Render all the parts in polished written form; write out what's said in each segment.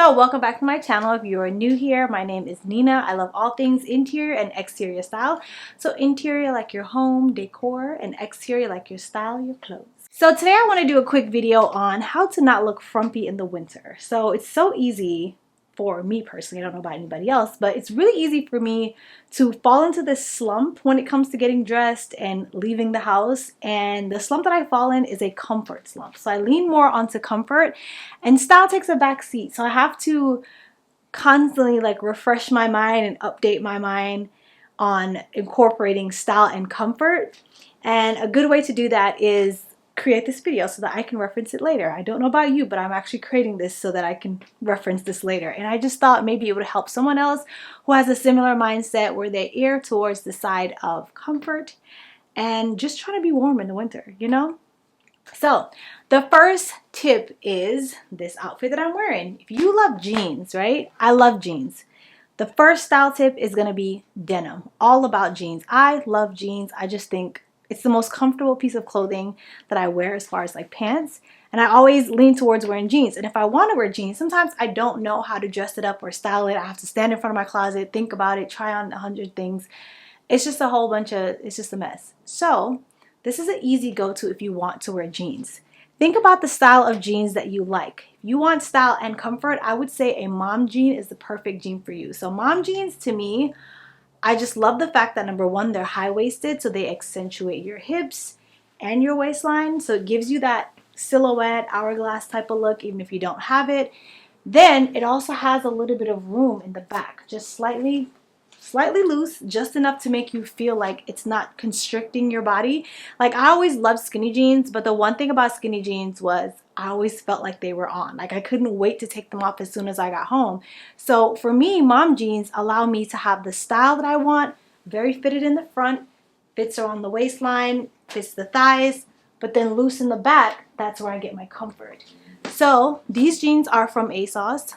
So welcome back to my channel. If you are new here, my name is Nina. I love all things interior and exterior style. So interior like your home decor and exterior like your style, your clothes. So today I want to do a quick video on how to not look frumpy in the winter. So it's so easy for me personally, I don't know about anybody else, but it's really easy for me to fall into this slump when it comes to getting dressed and leaving the house. And the slump that I fall in is a comfort slump. So I lean more onto comfort and style takes a back seat. So I have to constantly like refresh my mind and update my mind on incorporating style and comfort. And a good way to do that is create this video so that I can reference it later. I don't know about you, but I'm actually creating this so that I can reference this later. And I just thought maybe it would help someone else who has a similar mindset where they err towards the side of comfort and just trying to be warm in the winter, you know? So the first tip is this outfit that I'm wearing. If you love jeans, right? I love jeans. The first style tip is going to be denim. All about jeans. I love jeans. I just think it's the most comfortable piece of clothing that I wear as far as like pants. And I always lean towards wearing jeans. And if I want to wear jeans, sometimes I don't know how to dress it up or style it. I have to stand in front of my closet, think about it, try on 100 things. It's just a whole bunch of, it's just a mess. So this is an easy go-to if you want to wear jeans. Think about the style of jeans that you like. If you want style and comfort, I would say a mom jean is the perfect jean for you. So mom jeans to me, I just love the fact that number one, they're high-waisted, so they accentuate your hips and your waistline. So it gives you that silhouette, hourglass type of look, even if you don't have it. Then it also has a little bit of room in the back, just slightly loose, just enough to make you feel like it's not constricting your body. Like I always loved skinny jeans, but the one thing about skinny jeans was I always felt like they were on. Like I couldn't wait to take them off as soon as I got home. So for me, mom jeans allow me to have the style that I want, very fitted in the front, fits around the waistline, fits the thighs, but then loose in the back. That's where I get my comfort. So these jeans are from ASOS.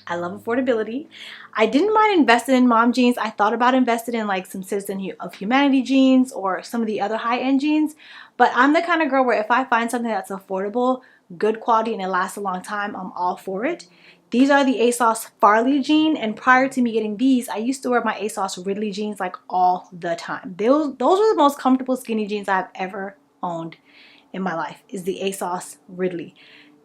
I love affordability. I didn't mind investing in mom jeans. I thought about investing in like some Citizen of Humanity jeans or some of the other high-end jeans. But I'm the kind of girl where if I find something that's affordable, good quality, and it lasts a long time, I'm all for it. These are the ASOS Farley jean. And prior to me getting these, I used to wear my ASOS Ridley jeans like all the time. Those were the most comfortable skinny jeans I've ever owned in my life, is the ASOS Ridley.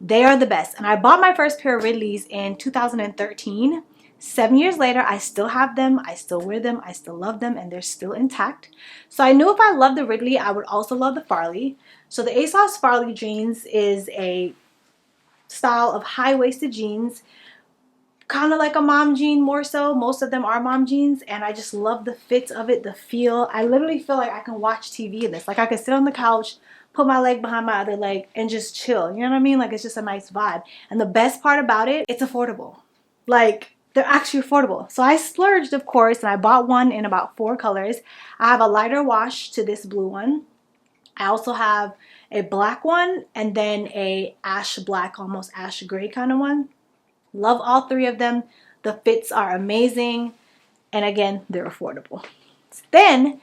They are the best. And I bought my first pair of Ridleys in 2013. 7 years later, I still have them. I still wear them. I still love them, and they're still intact. So I knew if I loved the Ridley, I would also love the Farley. So the ASOS Farley jeans is a style of high-waisted jeans, kind of like a mom jean more so. Most of them are mom jeans, and I just love the fit of it, the feel. I literally feel like I can watch TV in this. Like I could sit on the couch, put my leg behind my other leg, and just chill. You know what I mean? Like it's just a nice vibe. And the best part about it, it's affordable. Like they're actually affordable. So I splurged, of course, and I bought one in about 4 colors. I have a lighter wash to this blue one. I also have a black one and then a ash black, almost ash gray kind of one. Love all 3 of them. The fits are amazing. And again, they're affordable. Then,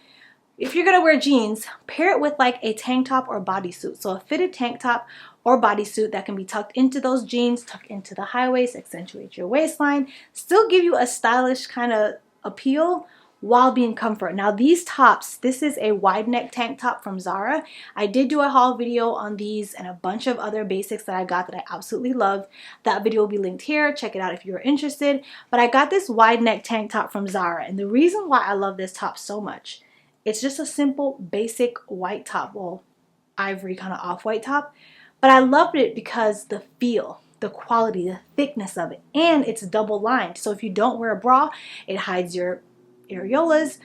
if you're going to wear jeans, pair it with like a tank top or bodysuit. So a fitted tank top or bodysuit that can be tucked into those jeans, tuck into the high waist, accentuate your waistline, still give you a stylish kind of appeal while being comfort. Now these tops, this is a wide neck tank top from Zara. I did do a haul video on these and a bunch of other basics that I got that I absolutely love. That video will be linked here. Check it out if you're interested. But I got this wide neck tank top from Zara, and the reason why I love this top so much, it's just a simple basic white top, well, ivory kind of off-white top, but I loved it because the feel, the quality, the thickness of it, and it's double lined. So if you don't wear a bra, it hides your areolas.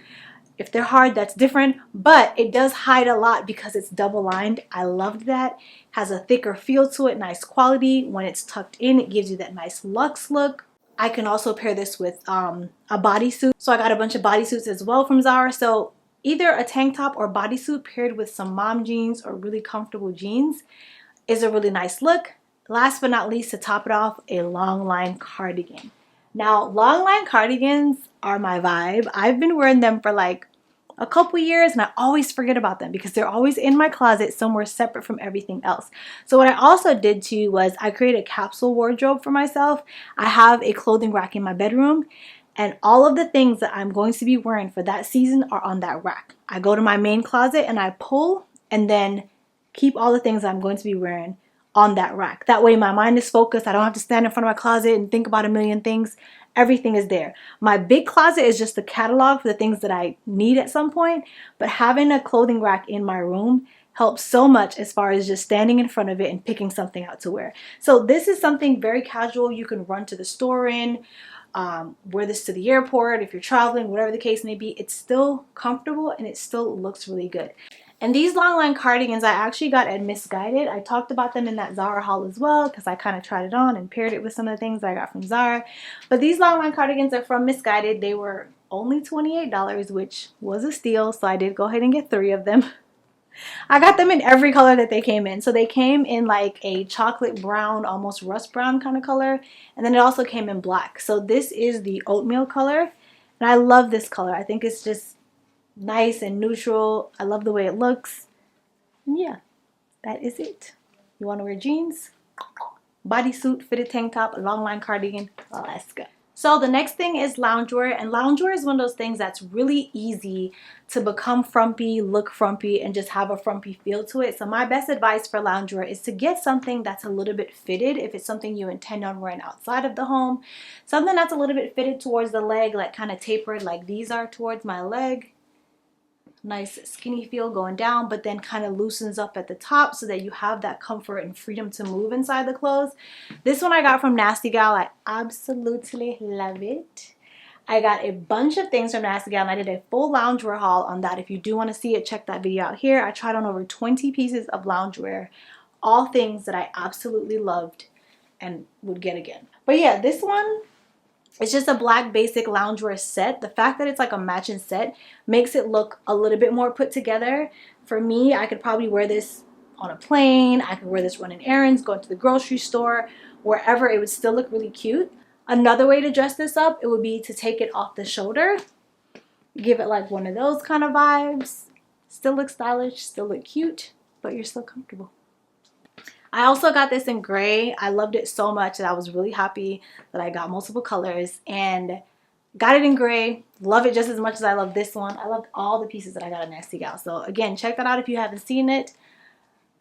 If they're hard, that's different, but it does hide a lot because it's double lined. I loved that. Has a thicker feel to it, nice quality. When it's tucked in, it gives you that nice luxe look. I can also pair this with a bodysuit. So I got a bunch of bodysuits as well from Zara. So either a tank top or bodysuit paired with some mom jeans or really comfortable jeans is a really nice look. Last but not least, to top it off, a long line cardigan. Now, long line cardigans are my vibe. I've been wearing them for like a couple years and I always forget about them because they're always in my closet somewhere separate from everything else. So what I also did too was I created a capsule wardrobe for myself. I have a clothing rack in my bedroom and all of the things that I'm going to be wearing for that season are on that rack. I go to my main closet and I pull and then keep all the things I'm going to be wearing on that rack. That way my mind is focused. I don't have to stand in front of my closet and think about a million things. Everything is there. My big closet is just a catalog for the things that I need at some point, but having a clothing rack in my room helps so much as far as just standing in front of it and picking something out to wear. So this is something very casual. You can run to the store in, wear this to the airport if you're traveling, whatever the case may be. It's still comfortable and it still looks really good. And these long line cardigans I actually got at Missguided. I talked about them in that Zara haul as well because I kind of tried it on and paired it with some of the things I got from Zara. But these long line cardigans are from Missguided. They were only $28, which was a steal, so I did go ahead and get 3 of them. I got them in every color that they came in. So they came in like a chocolate brown, almost rust brown kind of color. And then it also came in black. So this is the oatmeal color. And I love this color. I think it's just nice and neutral. I love the way it looks. And yeah, that is it. You want to wear jeans, bodysuit, fitted tank top, a long line cardigan, let's go. So the next thing is loungewear, and loungewear is one of those things that's really easy to become frumpy, look frumpy, and just have a frumpy feel to it. So my best advice for loungewear is to get something that's a little bit fitted if it's something you intend on wearing outside of the home. Something that's a little bit fitted towards the leg, like kind of tapered like these are towards my leg. Nice skinny feel going down, but then kind of loosens up at the top so that you have that comfort and freedom to move inside the clothes. This one I got from Nasty Gal. I absolutely love it. I got a bunch of things from Nasty Gal and I did a full loungewear haul on that. If you do want to see it, check that video out here. I tried on over 20 pieces of loungewear, all things that I absolutely loved and would get again. But yeah, this one, it's just a black basic loungewear set. The fact that it's like a matching set makes it look a little bit more put together. For me, I could probably wear this on a plane. I could wear this running errands, going to the grocery store, wherever. It would still look really cute. Another way to dress this up, it would be to take it off the shoulder. Give it like one of those kind of vibes. Still look stylish, still look cute, but you're still comfortable. I also got this in gray. I loved it so much that I was really happy that I got multiple colors and got it in gray. Love it just as much as I love this one. I loved all the pieces that I got at Nasty Gal. So again, check that out if you haven't seen it.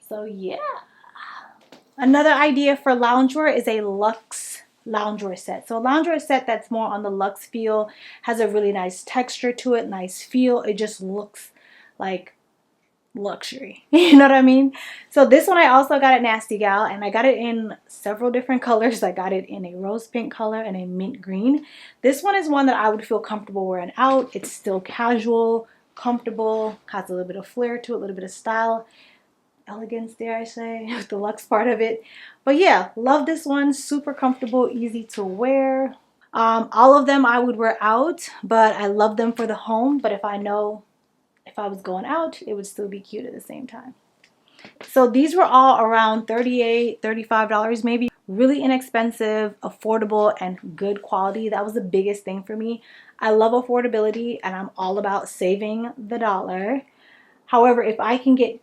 So yeah. Another idea for loungewear is a luxe loungewear set. So a loungewear set that's more on the luxe feel, has a really nice texture to it, nice feel. It just looks like luxury. You know what I mean? So this one I also got at Nasty Gal and I got it in several different colors. I got it in a rose pink color and a mint green. This one is one that I would feel comfortable wearing out. It's still casual, comfortable, has a little bit of flair to it, a little bit of style, elegance, dare I say, with the luxe part of it. But yeah, love this one. Super comfortable, easy to wear. All of them I would wear out, but I love them for the home. But if I was going out, it would still be cute at the same time. So these were all around $38, $35 maybe. Really inexpensive, affordable, and good quality. That was the biggest thing for me. I love affordability and I'm all about saving the dollar. However, if I can get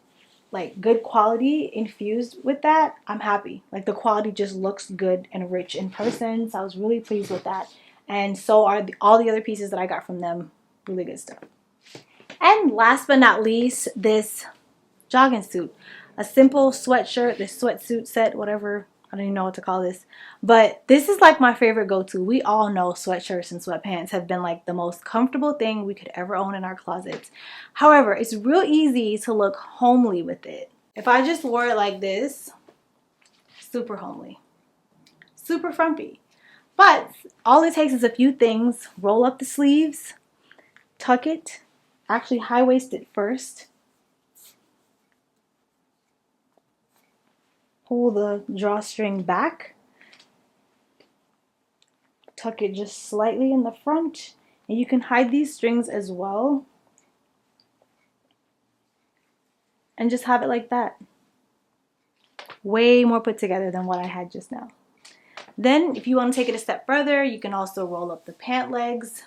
like good quality infused with that, I'm happy. Like the quality just looks good and rich in person. So I was really pleased with that. And so are all the other pieces that I got from them. Really good stuff. And last but not least, this jogging suit. A simple sweatshirt, this sweatsuit set, whatever. I don't even know what to call this. But this is like my favorite go-to. We all know sweatshirts and sweatpants have been like the most comfortable thing we could ever own in our closets. However, it's real easy to look homely with it. If I just wore it like this, super homely. Super frumpy. But all it takes is a few things. Roll up the sleeves, tuck it, actually high-waist it first. Pull the drawstring back. Tuck it just slightly in the front. And you can hide these strings as well. And just have it like that. Way more put together than what I had just now. Then if you want to take it a step further, you can also roll up the pant legs.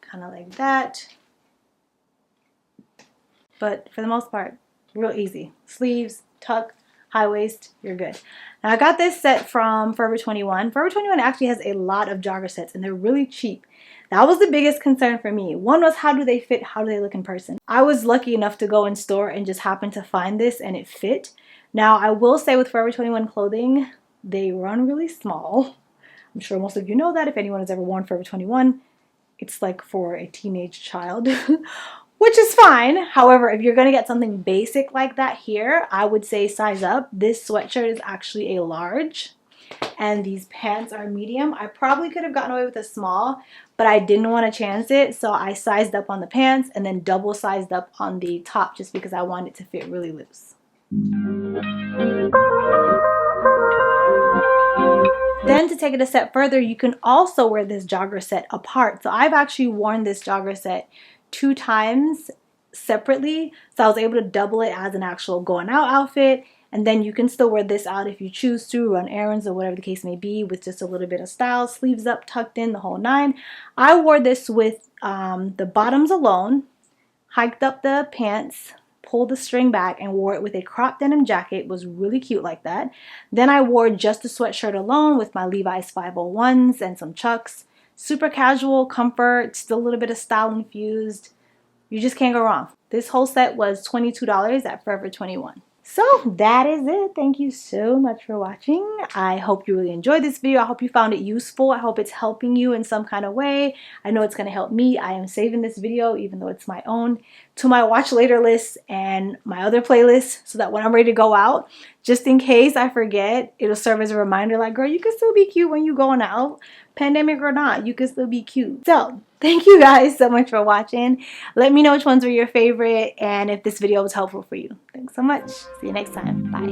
Kind of like that. but for the most part, real easy. Sleeves, tuck, high waist, you're good. Now I got this set from Forever 21. Forever 21 actually has a lot of jogger sets and they're really cheap. That was the biggest concern for me. One was, how do they fit? How do they look in person? I was lucky enough to go in store and just happen to find this and it fit. Now I will say with Forever 21 clothing, they run really small. I'm sure most of you know that if anyone has ever worn Forever 21. It's like for a teenage child, which is fine. However, if you're gonna get something basic like that here, I would say size up. This sweatshirt is actually a large and these pants are medium. I probably could have gotten away with a small, but I didn't want to chance it, so I sized up on the pants and then double sized up on the top just because I wanted it to fit really loose. Then to take it a step further, you can also wear this jogger set apart. So I've actually worn this jogger set 2 times separately. So I was able to double it as an actual going out outfit. And then you can still wear this out if you choose to, run errands or whatever the case may be, with just a little bit of style, sleeves up, tucked in, the whole 9. I wore this with the bottoms alone, hiked up the pants, pulled the string back, and wore it with a crop denim jacket. It was really cute like that. Then I wore just the sweatshirt alone with my Levi's 501s and some chucks. Super casual, comfort, still a little bit of style infused. You just can't go wrong. This whole set was $22 at Forever 21. So that is it. Thank you so much for watching. I hope you really enjoyed this video. I hope you found it useful. I hope it's helping you in some kind of way. I know it's going to help me. I am saving this video, even though it's my own, to my watch later list and my other playlist, so that when I'm ready to go out, just in case I forget, it'll serve as a reminder like, girl, you can still be cute when you're going out. Pandemic or not, you can still be cute. So thank you guys so much for watching. Let me know which ones were your favorite and if this video was helpful for you. Thanks so much. See you next time. Bye.